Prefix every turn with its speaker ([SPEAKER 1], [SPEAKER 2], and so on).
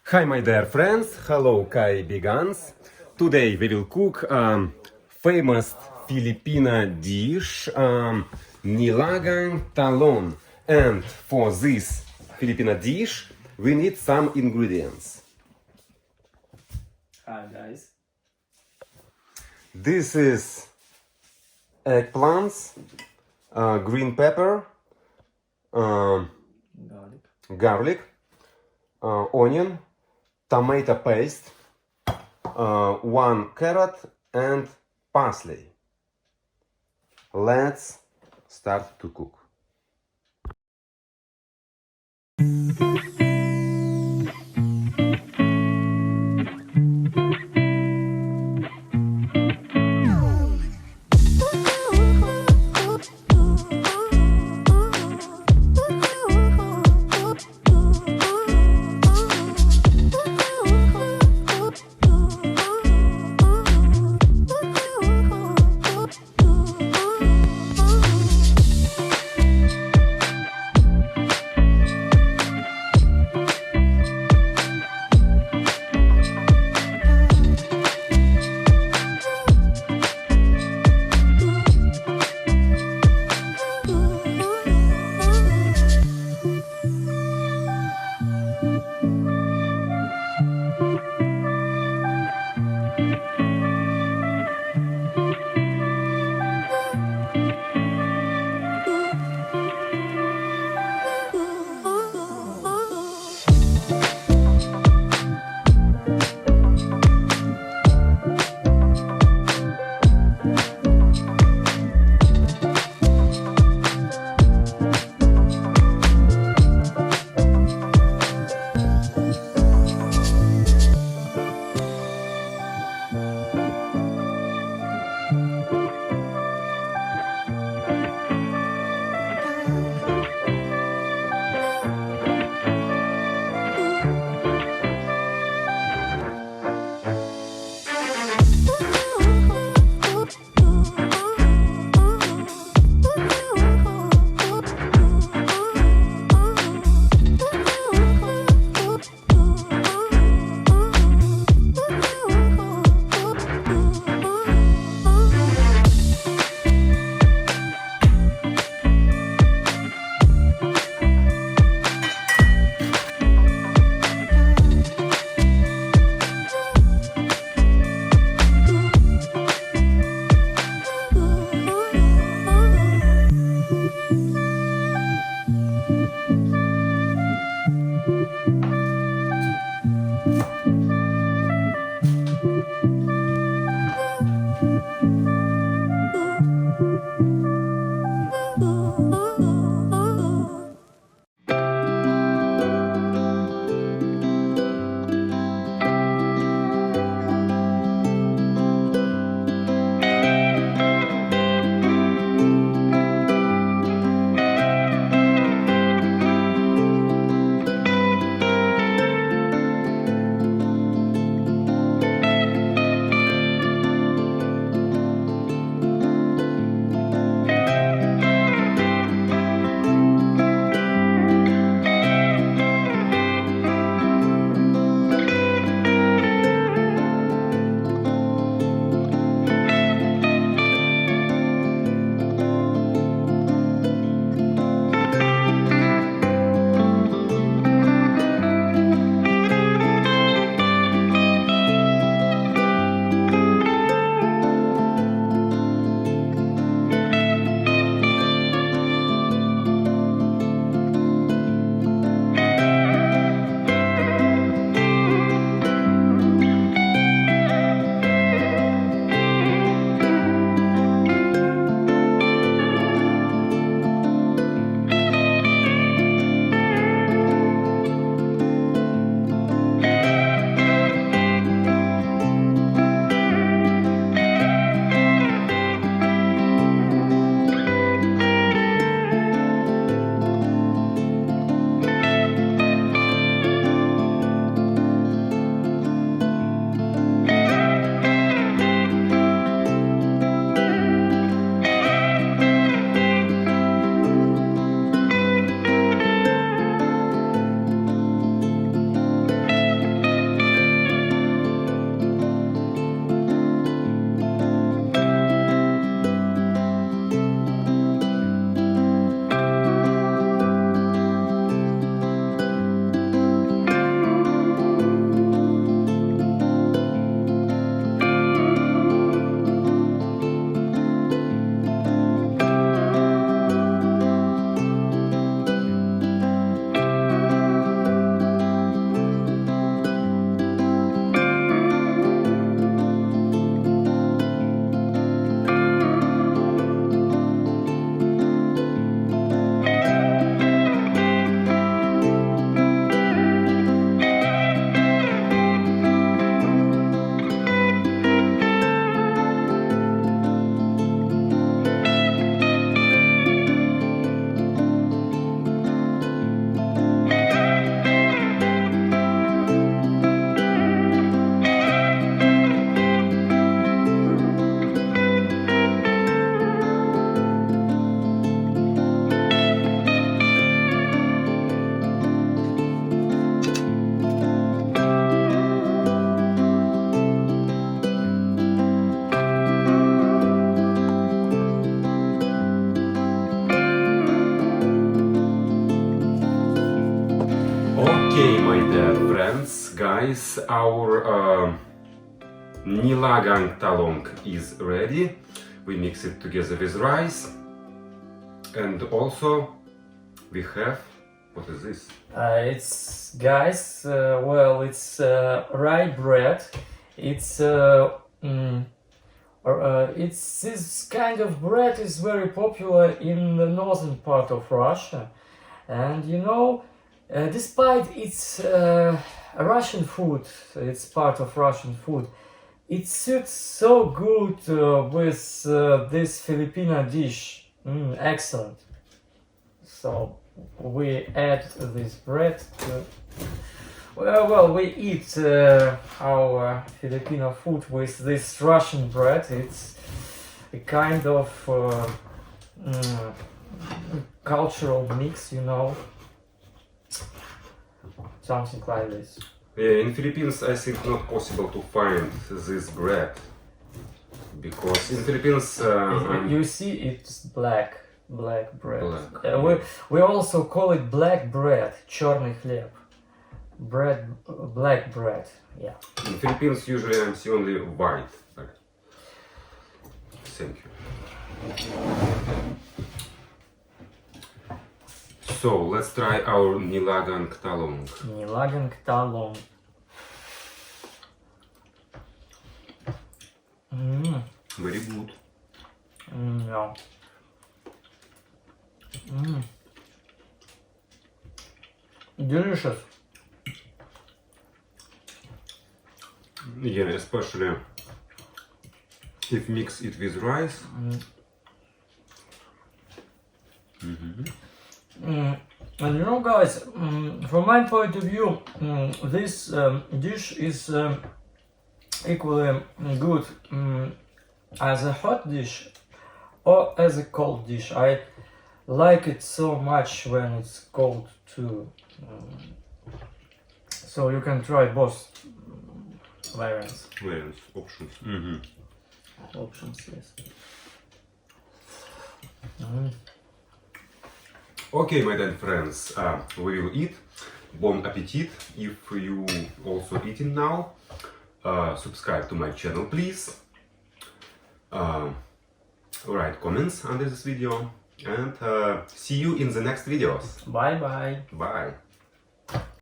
[SPEAKER 1] Hi my dear friends, hello Kai Begans. Today we will cook famous Filipino dish Nilagang Talong. And for this Filipino dish we need some ingredients.
[SPEAKER 2] Hi guys.
[SPEAKER 1] This is eggplants, green pepper, garlic, onion, tomato paste, 1 carrot and parsley. Let's start to cook. friends, guys, our nilagang talong is ready. We mix it together with rice, and also we have, what is this?
[SPEAKER 2] It's guys, well, it's rye bread. It's it's this kind of bread is very popular in the northern part of Russia, and you know, despite it's Russian food, it's part of Russian food. It suits so good with this Filipino dish. Excellent. So we add this bread to. Well, we eat our Filipino food with this Russian bread. It's a kind of cultural mix, you know, something like this.
[SPEAKER 1] Yeah, in Philippines, I think not possible to find this bread because in Philippines,
[SPEAKER 2] You see, it's black bread.
[SPEAKER 1] Black.
[SPEAKER 2] We also call it black bread, черный хлеб. Black bread, yeah.
[SPEAKER 1] in Philippines usually I see only white. Thank you. So let's try our nilagang talong.
[SPEAKER 2] Nilagang talong.
[SPEAKER 1] Very good.
[SPEAKER 2] Yeah. Delicious.
[SPEAKER 1] Yeah, especially if mix it with rice.
[SPEAKER 2] And you know, guys, from my point of view, this dish is equally good as a hot dish or as a cold dish. I like it so much when it's cold too. So you can try both variants.
[SPEAKER 1] Options.
[SPEAKER 2] Options, yes.
[SPEAKER 1] Okay, my dear friends, we will eat. Bon appetit. If you also eating now, subscribe to my channel, please. Write comments under this video, and see you in the next videos.
[SPEAKER 2] Bye bye.
[SPEAKER 1] Bye.